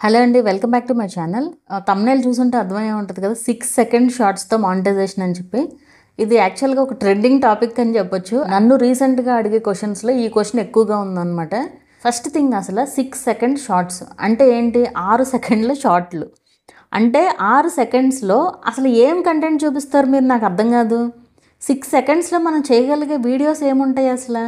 Hello అండి, welcome back to my channel. Thumbnail చూసుంటే అర్థమయ్యే ఉంటుంది కదా, 6 సెకండ్ షార్ట్స్తో మానిటైజేషన్ అని చెప్పి. ఇది యాక్చువల్గా ఒక ట్రెండింగ్ టాపిక్ అని చెప్పొచ్చు. నన్ను రీసెంట్గా అడిగే క్వశ్చన్స్లో ఈ క్వశ్చన్ ఎక్కువగా ఉందన్నమాట. ఫస్ట్ థింగ్, అసలు 6 సెకండ్ షార్ట్స్ అంటే ఏంటి? 6 సెకండ్ల షార్ట్లు అంటే 6 సెకండ్స్లో అసలు ఏం కంటెంట్ చూపిస్తారు మీరు? నాకు అర్థం కాదు. 6 సెకండ్స్లో మనం చేయగలిగే వీడియోస్ ఏముంటాయి అసలు?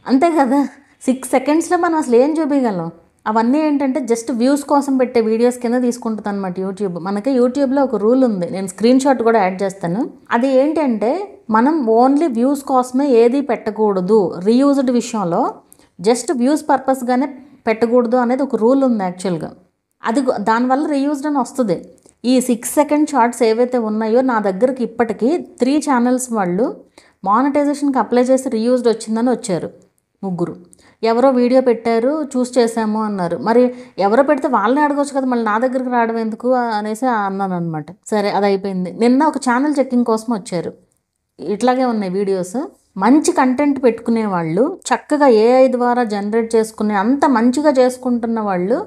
అంతే కదా, 6 సెకండ్స్లో మనం అసలు ఏం చూపించగలం? అవన్నీ ఏంటంటే జస్ట్ వ్యూస్ కోసం పెట్టే వీడియోస్ కింద తీసుకుంటుంది అనమాట యూట్యూబ్. మనకి యూట్యూబ్లో ఒక రూల్ ఉంది, నేను స్క్రీన్ షాట్ కూడా యాడ్ చేస్తాను. అది ఏంటంటే మనం ఓన్లీ వ్యూస్ కోసమే ఏది పెట్టకూడదు. రీయూజ్డ్ విషయంలో జస్ట్ వ్యూస్ పర్పస్గానే పెట్టకూడదు అనేది ఒక రూల్ ఉంది యాక్చువల్గా. అది దానివల్ల రీయూజ్డ్ అని వస్తుంది. ఈ 6 సెకండ్ షార్ట్స్ ఏవైతే ఉన్నాయో నా దగ్గరికి ఇప్పటికీ 3 ఛానల్స్ వాళ్ళు మానిటైజేషన్కి అప్లై చేసి రీయూజ్డ్ వచ్చిందని వచ్చారు. 3 ఎవరో వీడియో పెట్టారు, చూస్ చేసాము అన్నారు. మరి ఎవరో పెడితే వాళ్ళని అడగొచ్చు కదా, మళ్ళీ నా దగ్గరికి రావడం ఎందుకు అనేసి అన్నాను అనమాట. సరే, అది అయిపోయింది. నిన్న ఒక ఛానల్ చెక్కింగ్ కోసం వచ్చారు. ఇట్లాగే ఉన్నాయి వీడియోస్. మంచి కంటెంట్ పెట్టుకునే వాళ్ళు, చక్కగా ఏఐ ద్వారా జనరేట్ చేసుకునే అంత మంచిగా చేసుకుంటున్న వాళ్ళు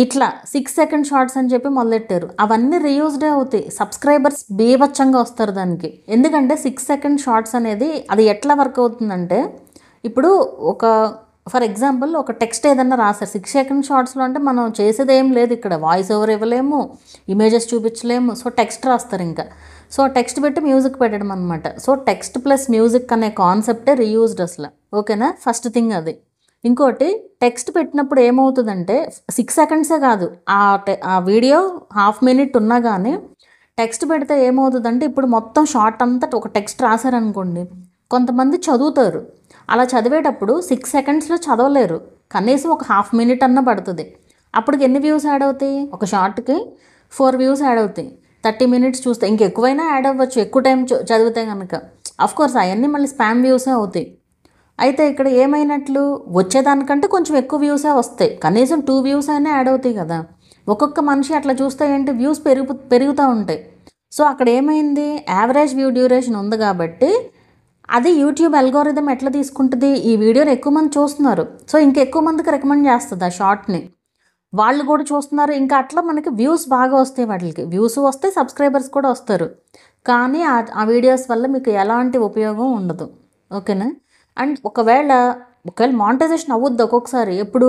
ఇట్లా 6 సెకండ్ షార్ట్స్ అని చెప్పి మొదలెట్టారు. అవన్నీ రీయూజ్డే అవుతాయి. సబ్స్క్రైబర్స్ బీభత్సంగా వస్తారు దానికి. ఎందుకంటే 6 సెకండ్ షార్ట్స్ అనేది అది ఎట్లా వర్క్ అవుతుందంటే, ఇప్పుడు ఫర్ ఎగ్జాంపుల్ ఒక టెక్స్ట్ ఏదన్నా రాశారు 6 సెకండ్ షార్ట్స్లో, అంటే మనం చేసేది ఏం లేదు ఇక్కడ. వాయిస్ ఓవర్ ఇవ్వలేము, ఇమేజెస్ చూపించలేము. సో టెక్స్ట్ రాస్తారు ఇంకా. సో టెక్స్ట్ పెట్టి మ్యూజిక్ పెట్టడం అనమాట. సో టెక్స్ట్ ప్లస్ మ్యూజిక్ అనే కాన్సెప్టే రీయూజ్డ్ అసలు. ఓకేనా? ఫస్ట్ థింగ్ అది. ఇంకోటి, టెక్స్ట్ పెట్టినప్పుడు ఏమవుతుందంటే 6 సెకండ్సే కాదు, ఆ వీడియో హాఫ్ మినిట్ ఉన్నా కానీ టెక్స్ట్ పెడితే ఏమవుతుందంటే, ఇప్పుడు మొత్తం షార్ట్ అంతా ఒక టెక్స్ట్ రాశారనుకోండి, కొంతమంది చదువుతారు. అలా చదివేటప్పుడు 6 సెకండ్స్లో చదవలేరు, కనీసం ఒక హాఫ్ మినిట్ అన్న పడుతుంది. అప్పటికి ఎన్ని వ్యూస్ యాడ్ అవుతాయి? ఒక షార్ట్కి 4 వ్యూస్ యాడ్ అవుతాయి. 30 మినిట్స్ చూస్తే ఇంకెక్కువైనా యాడ్ అవ్వచ్చు, ఎక్కువ టైం చదివితే కనుక. అఫ్కోర్స్ అవన్నీ మళ్ళీ స్పామ్ వ్యూసే అవుతాయి. అయితే ఇక్కడ ఏమైనట్లు, వచ్చేదానికంటే కొంచెం ఎక్కువ వ్యూసే వస్తాయి. కనీసం 2 వ్యూస్ అయినా యాడ్ అవుతాయి కదా. ఒక్కొక్క మనిషి అట్లా చూస్తే ఏంటి, వ్యూస్ పెరుగుతూ ఉంటాయి. సో అక్కడ ఏమైంది, యావరేజ్ వ్యూ డ్యూరేషన్ ఉంది కాబట్టి అది యూట్యూబ్ అల్గోరిథం ఎట్లా తీసుకుంటుంది, ఈ వీడియోని ఎక్కువ మంది చూస్తున్నారు, సో ఇంకెక్కువ మందికి రికమెండ్ చేస్తుంది ఆ షార్ట్ని. వాళ్ళు కూడా చూస్తున్నారు, ఇంకా అట్లా మనకి వ్యూస్ బాగా వస్తాయి. వాటికి వ్యూస్ వస్తే సబ్స్క్రైబర్స్ కూడా వస్తారు. కానీ ఆ వీడియోస్ వల్ల మీకు ఎలాంటి ఉపయోగం ఉండదు. ఓకేనా? అండ్ ఒకవేళ మానిటైజేషన్ అవ్వద్దు ఒక్కొక్కసారి. ఎప్పుడు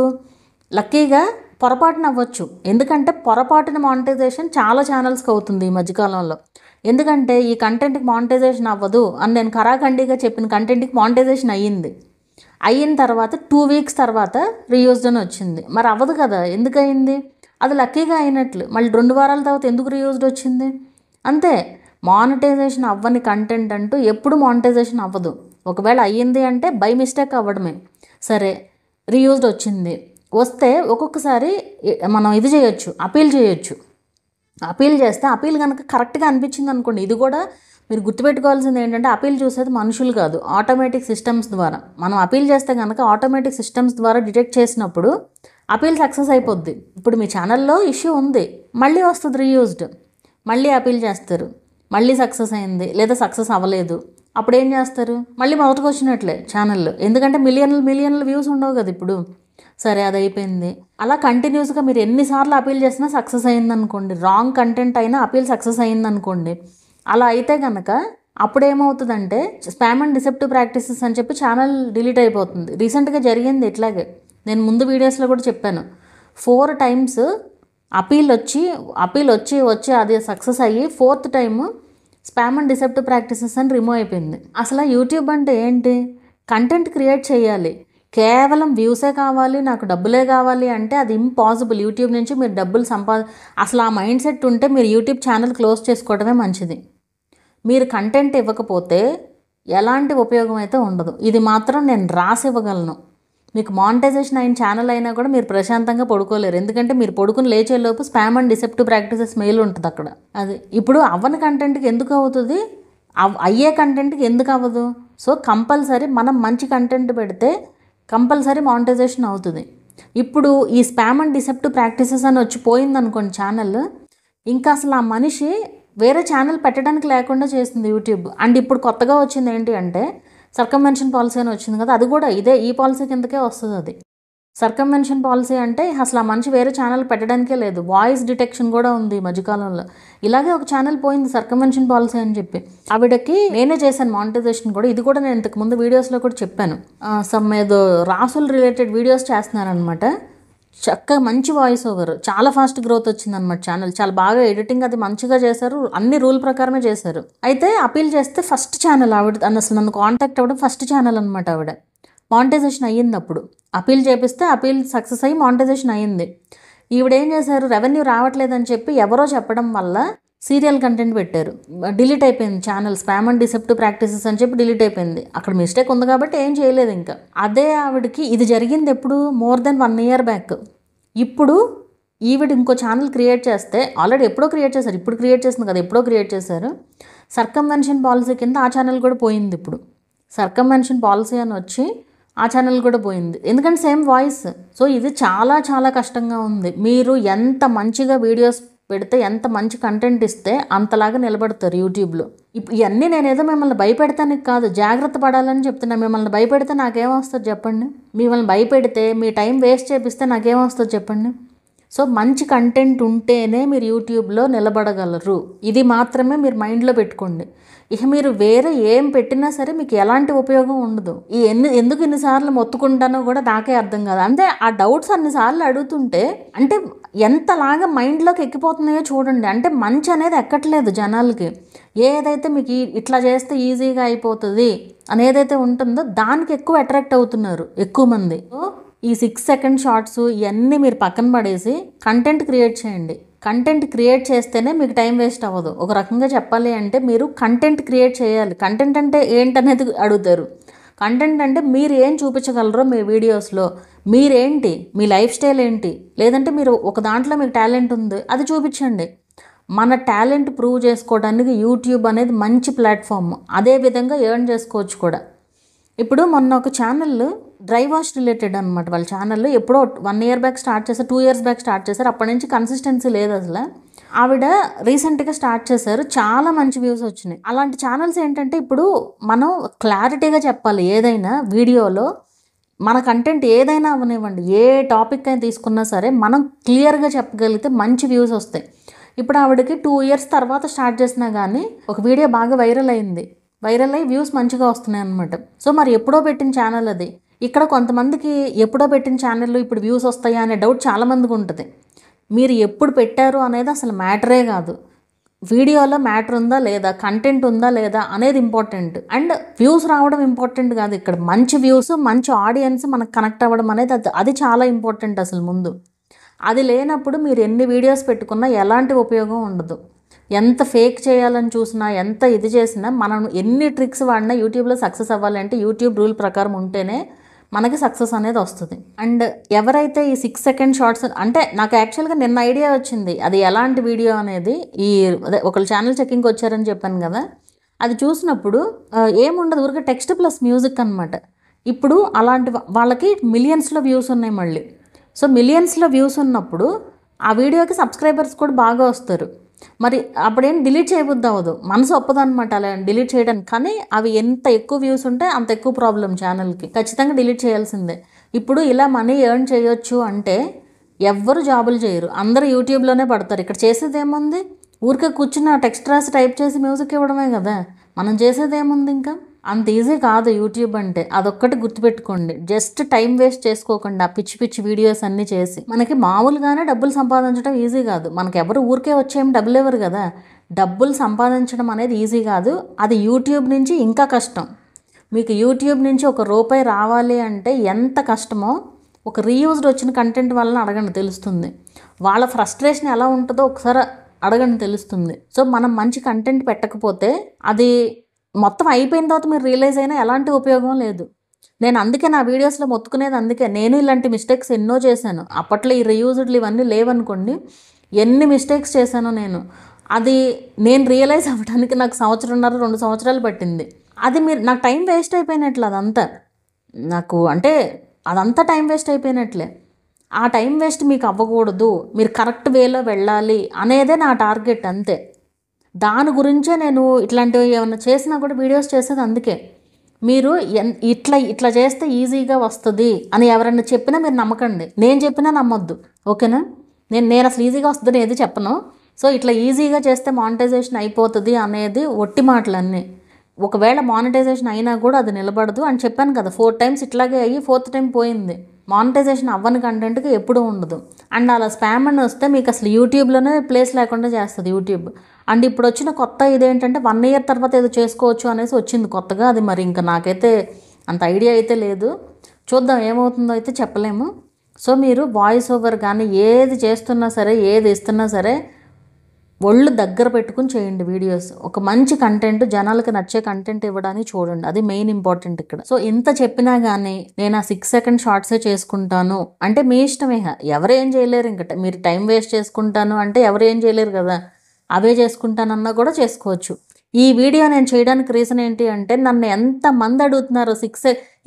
లక్కీగా పొరపాటున అవ్వచ్చు. ఎందుకంటే పొరపాటున మానిటైజేషన్ చాలా ఛానల్స్కి అవుతుంది ఈ మధ్యకాలంలో. ఎందుకంటే ఈ కంటెంట్కి మానిటైజేషన్ అవ్వదు అని నేను కరాఖండిగా చెప్పిన కంటెంట్కి మానిటైజేషన్ అయిన తర్వాత 2 వీక్స్ తర్వాత రీయూజ్డ్ అని వచ్చింది. మరి అవ్వదు కదా, ఎందుకు అయింది? అది లక్కీగా అయినట్లు. మళ్ళీ 2 వారాల తర్వాత ఎందుకు రీయూజ్డ్ వచ్చింది? అంతే. మానిటైజేషన్ అవ్వని కంటెంట్ అంటూ ఎప్పుడు మానిటైజేషన్ అవ్వదు. ఒకవేళ అయ్యింది అంటే బై మిస్టేక్ అవ్వడమే. సరే, రీయూజ్డ్ వచ్చింది. వస్తే ఒక్కొక్కసారి మనం ఇది చేయొచ్చు, అపీల్ చేయొచ్చు. అపీల్ చేస్తే అపీల్ కనుక కరెక్ట్గా అనిపించింది అనుకోండి, ఇది కూడా మీరు గుర్తుపెట్టుకోవాల్సింది ఏంటంటే, అపీల్ చూసేది మనుషులు కాదు, ఆటోమేటిక్ సిస్టమ్స్ ద్వారా. మనం అపీల్ చేస్తే కనుక ఆటోమేటిక్ సిస్టమ్స్ ద్వారా డిటెక్ట్ చేసినప్పుడు అపీల్ సక్సెస్ అయిపోద్ది. ఇప్పుడు మీ ఛానల్లో ఇష్యూ ఉంది, మళ్ళీ వస్తుంది రీయూజ్డ్, మళ్ళీ అపీల్ చేస్తారు, మళ్ళీ సక్సెస్ అయింది లేదా సక్సెస్ అవ్వలేదు, అప్పుడు ఏం చేస్తారు? మళ్ళీ మొదటికి వచ్చినట్లే ఛానల్లో. ఎందుకంటే మిలియన్ల వ్యూస్ ఉండవు కదా ఇప్పుడు. సరే, అది అయిపోయింది. అలా కంటిన్యూస్గా మీరు ఎన్నిసార్లు అపీల్ చేసినా సక్సెస్ అయిందనుకోండి, రాంగ్ కంటెంట్ అయినా అపీల్ సక్సెస్ అయిందనుకోండి, అలా అయితే కనుక అప్పుడు ఏమవుతుందంటే స్పామ్ అండ్ డిసెప్టివ్ ప్రాక్టీసెస్ అని చెప్పి ఛానల్ డిలీట్ అయిపోతుంది. రీసెంట్గా జరిగింది ఇట్లాగే. నేను ముందు వీడియోస్లో కూడా చెప్పాను. 4 టైమ్స్ అపీల్ వచ్చి అది సక్సెస్ అయ్యి 4th time spam and deceptive practices అని రిమూవ్ అయిపోయింది. అసలు యూట్యూబ్ అంటే ఏంటి? కంటెంట్ క్రియేట్ చేయాలి, కేవలం వ్యూసే కావాలి, నాకు డబ్బులే కావాలి అంటే అది ఇంపాసిబుల్. యూట్యూబ్ నుంచి మీరు డబ్బులు అసలు ఆ మైండ్ సెట్ ఉంటే మీరు యూట్యూబ్ ఛానల్ క్లోజ్ చేసుకోవడమే మంచిది. మీరు కంటెంట్ ఇవ్వకపోతే ఎలాంటి ఉపయోగం అయితే ఉండదు. ఇది మాత్రం నేను రాసి ఇవ్వగలను. మీకు మానిటైజేషన్ అయిన ఛానల్ అయినా కూడా మీరు ప్రశాంతంగా పడుకోలేరు. ఎందుకంటే మీరు పడుకుని లేచేలోపు spam and deceptive practices mail ఉంటుంది అక్కడ. అది ఇప్పుడు అవ్వని కంటెంట్కి ఎందుకు అవుతుంది, అయ్యే కంటెంట్కి ఎందుకు అవ్వదు? సో కంపల్సరీ మనం మంచి కంటెంట్ పెడితే కంపల్సరీ మానిటైజేషన్ అవుతుంది. ఇప్పుడు ఈ స్పామ్ అండ్ డిసెప్టివ్ ప్రాక్టీసెస్ అని వచ్చి పోయిందనుకోండి ఛానల్, ఇంకా అసలు ఆ మనిషి వేరే ఛానల్ పెట్టడానికి లేకుండా చేసింది యూట్యూబ్. అండ్ ఇప్పుడు కొత్తగా వచ్చింది ఏంటి అంటే సర్కమ్వెన్షన్ పాలసీ అని వచ్చింది కదా, అది కూడా ఈ పాలసీ కిందకే వస్తుంది అది. సర్కమ్వెన్షన్ పాలసీ అంటే అసలు ఆ మనిషి వేరే ఛానల్ పెట్టడానికే లేదు, వాయిస్ డిటెక్షన్ కూడా ఉంది ఈ మధ్యకాలంలో. ఇలాగే ఒక ఛానల్ పోయింది సర్కమ్వెన్షన్ పాలసీ అని చెప్పి. ఆవిడకి నేనే చేశాను మానిటైజేషన్ కూడా. ఇది కూడా నేను ఇంతకుముందు వీడియోస్లో కూడా చెప్పాను. సమ్ ఏదో రాసులు రిలేటెడ్ వీడియోస్ చేస్తున్నాను అనమాట. చక్కగా మంచి వాయిస్ ఓవర్, చాలా ఫాస్ట్ గ్రోత్ వచ్చిందనమాట ఛానల్. చాలా బాగా ఎడిటింగ్ అది మంచిగా చేశారు, అన్ని రూల్ ప్రకారమే చేశారు. అయితే అపీల్ చేస్తే ఫస్ట్ ఛానల్ ఆవిడ అసలు నన్ను కాంటాక్ట్ అవ్వడం ఫస్ట్ ఛానల్ అనమాట. ఆవిడ మానిటైజేషన్ అయ్యింది, అప్పుడు అపీల్ చేపిస్తే అపీల్ సక్సెస్ అయ్యి మానిటైజేషన్ అయ్యింది. ఈవిడ ఏం చేశారు, రెవెన్యూ రావట్లేదని చెప్పి ఎవరో చెప్పడం వల్ల సీరియల్ కంటెంట్ పెట్టారు, డిలీట్ అయిపోయింది channel. Spam and deceptive practices అని చెప్పి డిలీట్ అయిపోయింది. అక్కడ మిస్టేక్ ఉంది కాబట్టి ఏం చేయలేదు ఇంకా. అదే ఆవిడకి ఇది జరిగింది ఎప్పుడు, మోర్ దెన్ 1 year బ్యాక్. ఇప్పుడు ఈవిడ ఇంకో ఛానల్ క్రియేట్ చేస్తే, ఆల్రెడీ ఎప్పుడో క్రియేట్ చేశారు, ఇప్పుడు క్రియేట్ చేసింది కదా, ఎప్పుడో క్రియేట్ చేశారు. సర్కమ్వెన్షన్ పాలసీ కింద ఆ ఛానల్ కూడా పోయింది. ఇప్పుడు సర్కమ్వెన్షన్ పాలసీ అని వచ్చి ఆ ఛానల్ కూడా పోయింది, ఎందుకంటే సేమ్ వాయిస్. సో ఇది చాలా చాలా కష్టంగా ఉంది. మీరు ఎంత మంచిగా వీడియోస్ పెడితే, ఎంత మంచి కంటెంట్ ఇస్తే అంతలాగా నిలబడతారు యూట్యూబ్లో. ఇవన్నీ నేనేదో మిమ్మల్ని భయపెడతానికి కాదు, జాగ్రత్త పడాలని చెప్తున్నా. మిమ్మల్ని భయపెడితే నాకేమొస్తుంది చెప్పండి? మిమ్మల్ని భయపెడితే, మీ టైం వేస్ట్ చేపిస్తే నాకేమొస్తుంది చెప్పండి? సో మంచి కంటెంట్ ఉంటేనే మీరు యూట్యూబ్లో నిలబడగలరు. ఇది మాత్రమే మీరు మైండ్లో పెట్టుకోండి. ఇక మీరు వేరే ఏం పెట్టినా సరే మీకు ఎలాంటి ఉపయోగం ఉండదు. ఎందుకు ఇన్నిసార్లు మొత్తుకుంటానో కూడా నాకే అర్థం కాదు. అంటే ఆ డౌట్స్ అన్నిసార్లు అడుగుతుంటే అంటే ఎంతలాగా మైండ్లోకి ఎక్కిపోతున్నాయో చూడండి. అంటే మంచి అనేది ఎక్కట్లేదు జనాలకి. ఏదైతే మీకు ఇట్లా చేస్తే ఈజీగా అయిపోతుంది అనేదైతే ఉంటుందో దానికి ఎక్కువ అట్రాక్ట్ అవుతున్నారు ఎక్కువ మంది. సో ఈ 6 second షార్ట్స్ ఇవన్నీ మీరు పక్కన పడేసి కంటెంట్ క్రియేట్ చేయండి. కంటెంట్ క్రియేట్ చేస్తేనే మీకు టైం వేస్ట్ అవ్వదు. ఒక రకంగా చెప్పాలి అంటే మీరు కంటెంట్ క్రియేట్ చేయాలి. కంటెంట్ అంటే ఏంటనేది అడుగుతారు. కంటెంట్ అంటే మీరు ఏం చూపించగలరో మీ వీడియోస్లో, మీరేంటి, మీ లైఫ్ స్టైల్ ఏంటి, లేదంటే మీరు ఒక దాంట్లో మీకు టాలెంట్ ఉంది అది చూపించండి. మన టాలెంట్ ప్రూవ్ చేసుకోవడానికి యూట్యూబ్ అనేది మంచి ప్లాట్ఫామ్. అదేవిధంగా ఎర్న్ చేసుకోవచ్చు కూడా. ఇప్పుడు మొన్న ఒక ఛానల్ డ్రై వాష్ రిలేటెడ్ అనమాట. వాళ్ళ ఛానల్ ఎప్పుడో 1 year బ్యాక్ స్టార్ట్ చేశారు, 2 years బ్యాక్ స్టార్ట్ చేశారు. అప్పటి నుంచి కన్సిస్టెన్సీ లేదు అసలు. ఆవిడ రీసెంట్గా స్టార్ట్ చేశారు, చాలా మంచి వ్యూస్ వచ్చినాయి. అలాంటి ఛానల్స్ ఏంటంటే ఇప్పుడు మనం క్లారిటీగా చెప్పాలి. ఏదైనా వీడియోలో మన కంటెంట్ ఏదైనా అవనివ్వండి, ఏ టాపిక్ అయినా తీసుకున్నా సరే మనం క్లియర్గా చెప్పగలిగితే మంచి వ్యూస్ వస్తాయి. ఇప్పుడు ఆవిడకి 2 years తర్వాత స్టార్ట్ చేసినా కానీ ఒక వీడియో బాగా వైరల్ అయ్యి వ్యూస్ మంచిగా వస్తున్నాయి అనమాట. సో మరి ఎప్పుడో పెట్టిన ఛానల్ అది. ఇక్కడ కొంతమందికి ఎప్పుడో పెట్టిన ఛానల్లో ఇప్పుడు వ్యూస్ వస్తాయా అనే డౌట్ చాలామందికి ఉంటుంది. మీరు ఎప్పుడు పెట్టారు అనేది అసలు మ్యాటరే కాదు. వీడియోలో మ్యాటర్ ఉందా లేదా, కంటెంట్ ఉందా లేదా అనేది ఇంపార్టెంట్. అండ్ వ్యూస్ రావడం ఇంపార్టెంట్ కాదు. ఇక్కడ మంచి వ్యూస్, మంచి ఆడియన్స్ మనకు కనెక్ట్ అవ్వడం అనేది అది చాలా ఇంపార్టెంట్ అసలు ముందు. అది లేనప్పుడు మీరు ఎన్ని వీడియోస్ పెట్టుకున్నా ఎలాంటి ఉపయోగం ఉండదు. ఎంత ఫేక్ చేయాలని చూసినా, ఎంత ఇది చేసినా, మనం ఎన్ని ట్రిక్స్ వాడినా యూట్యూబ్లో సక్సెస్ అవ్వాలంటే యూట్యూబ్ రూల్ ప్రకారం ఉంటేనే మనకి సక్సెస్ అనేది వస్తుంది. అండ్ ఎవరైతే ఈ 6 second షార్ట్స్, అంటే నాకు యాక్చువల్గా నిన్న ఐడియా వచ్చింది అది ఎలాంటి వీడియో అనేది. అదే ఒకళ్ళు ఛానల్ చెక్కింగ్కి వచ్చారని చెప్పాను కదా, అది చూసినప్పుడు ఏముండదు, ఊరికే టెక్స్ట్ ప్లస్ మ్యూజిక్ అనమాట. ఇప్పుడు అలాంటి వాళ్ళకి మిలియన్స్లో వ్యూస్ ఉన్నాయి మళ్ళీ. సో మిలియన్స్లో వ్యూస్ ఉన్నప్పుడు ఆ వీడియోకి సబ్స్క్రైబర్స్ కూడా బాగా వస్తారు. మరి అప్పుడేం డిలీట్ చేయబుద్ది అవ్వదు, మనసు ఒప్పదనమాట అలా డిలీట్ చేయడానికి. కానీ అవి ఎంత ఎక్కువ వ్యూస్ ఉంటే అంత ఎక్కువ ప్రాబ్లం ఛానల్కి, ఖచ్చితంగా డిలీట్ చేయాల్సిందే. ఇప్పుడు ఇలా మనీ ఎర్న్ చేయొచ్చు అంటే ఎవ్వరు జాబులు చేయరు, అందరూ యూట్యూబ్లోనే పడతారు. ఇక్కడ చేసేది ఏముంది, ఊరికే కూర్చున్న టెక్స్ట్ రాసి టైప్ చేసి మ్యూజిక్ ఇవ్వడమే కదా. మనం చేసేది ఏముంది, ఇంకా అంత ఈజీ కాదు యూట్యూబ్ అంటే. అదొక్కటి గుర్తుపెట్టుకోండి. జస్ట్ టైం వేస్ట్ చేసుకోకుండా పిచ్చి పిచ్చి వీడియోస్ అన్నీ చేసి మనకి మామూలుగానే డబ్బులు సంపాదించడం ఈజీ కాదు. మనకి ఎవరు ఊరికే వచ్చేమి డబ్బులు ఇవ్వరు కదా. డబ్బులు సంపాదించడం అనేది ఈజీ కాదు, అది యూట్యూబ్ నుంచి ఇంకా కష్టం. మీకు యూట్యూబ్ నుంచి ₹1 రావాలి అంటే ఎంత కష్టమో ఒక రీయూజ్డ్ వచ్చిన కంటెంట్ వలన అడగండి తెలుస్తుంది. వాళ్ళ ఫ్రస్ట్రేషన్ ఎలా ఉంటుందో ఒకసారి అడగండి తెలుస్తుంది. సో మనం మంచి కంటెంట్ పెట్టకపోతే అది మొత్తం అయిపోయిన తర్వాత మీరు రియలైజ్ అయినా ఎలాంటి ఉపయోగం లేదు. నేను అందుకే నా వీడియోస్లో మొత్తుకునేది అందుకే. నేను ఇలాంటి మిస్టేక్స్ ఎన్నో చేశాను. అప్పట్లో ఈ రీయూజ్డ్లు ఇవన్నీ లేవనుకోండి, ఎన్ని మిస్టేక్స్ చేశానో నేను. అది నేను రియలైజ్ అవ్వడానికి నాకు 1.5-2 సంవత్సరాలు పట్టింది. అది నాకు టైం వేస్ట్ అయిపోయినట్లు అదంతా. నాకు అంటే అదంతా టైం వేస్ట్ అయిపోయినట్లే. ఆ టైం వేస్ట్ మీకు అవ్వకూడదు, మీరు కరెక్ట్ వేలో వెళ్ళాలి అనేదే నా టార్గెట్ అంతే. దాని గురించే నేను ఇట్లాంటివి ఏమైనా చేసినా కూడా వీడియోస్ చేసేది అందుకే. మీరు ఇట్లా ఇట్లా చేస్తే ఈజీగా వస్తుంది అని ఎవరన్నా చెప్పినా మీరు నమ్మకండి, నేను చెప్పినా నమ్మొద్దు. ఓకేనా? నేను అసలు ఈజీగా వస్తుందని ఏది చెప్పను. సో ఇట్లా ఈజీగా చేస్తే మానిటైజేషన్ అయిపోతుంది అనేది ఒట్టి మాటలన్నీ. ఒకవేళ మానిటైజేషన్ అయినా కూడా అది నిలబడదు అని చెప్పాను కదా. 4 times ఇట్లాగే అయ్యి 4th time పోయింది. మానిటైజేషన్ అవ్వని కంటెంట్కి ఎప్పుడూ ఉండదు. అండ్ అలా స్పామ్ అని వస్తే మీకు అసలు యూట్యూబ్లోనే ప్లేస్ లేకుండా చేస్తుంది యూట్యూబ్. అండ్ ఇప్పుడు వచ్చిన కొత్త ఇదేంటంటే 1 year తర్వాత ఏదో చేసుకోవచ్చు అనేసి వచ్చింది కొత్తగా. అది మరి ఇంకా నాకైతే అంత ఐడియా అయితే లేదు. చూద్దాం ఏమవుతుందో అయితే చెప్పలేము. సో మీరు వాయిస్ ఓవర్ కానీ ఏది చేస్తున్నా సరే, ఏది ఇస్తున్నా సరే ఒళ్ళు దగ్గర పెట్టుకుని చేయండి వీడియోస్. ఒక మంచి కంటెంట్, జనాలకి నచ్చే కంటెంట్ ఇవ్వడానికి చూడండి. అది మెయిన్ ఇంపార్టెంట్ ఇక్కడ. సో ఇంత చెప్పినా కానీ నేను ఆ 6 second షార్ట్సే చేసుకుంటాను అంటే మీ ఇష్టమే. ఎవరేం చేయలేరు. ఇంకా మీరు టైం వేస్ట్ చేసుకుంటాను అంటే ఎవరేం చేయలేరు కదా. అవే చేసుకుంటానన్నా కూడా చేసుకోవచ్చు. ఈ వీడియో నేను చేయడానికి రీజన్ ఏంటి అంటే నన్ను ఎంతమంది అడుగుతున్నారు.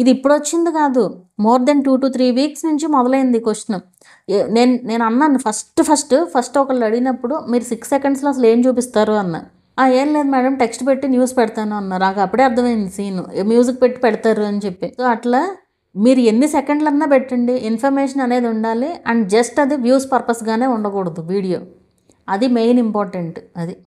ఇది ఇప్పుడు వచ్చింది కాదు, more than 2 to 3 weeks నుంచి మొదలైంది క్వశ్చన్. నేను అన్నాను ఫస్ట్ ఒకళ్ళు అడిగినప్పుడు మీరు 6 secondsలో అసలు ఏం చూపిస్తారు అన్న. ఏం లేదు మేడం, టెక్స్ట్ పెట్టి న్యూస్ పెడతాను అన్నారు. నాకు అప్పుడే అర్థమైంది సీను, మ్యూజిక్ పెట్టి పెడతారు అని చెప్పి. సో అట్లా మీరు ఎన్ని సెకండ్లన్నా పెట్టండి, ఇన్ఫర్మేషన్ అనేది ఉండాలి. అండ్ జస్ట్ అది వ్యూస్ పర్పస్గానే ఉండకూడదు వీడియో. అది మెయిన్ ఇంపార్టెంట్. అది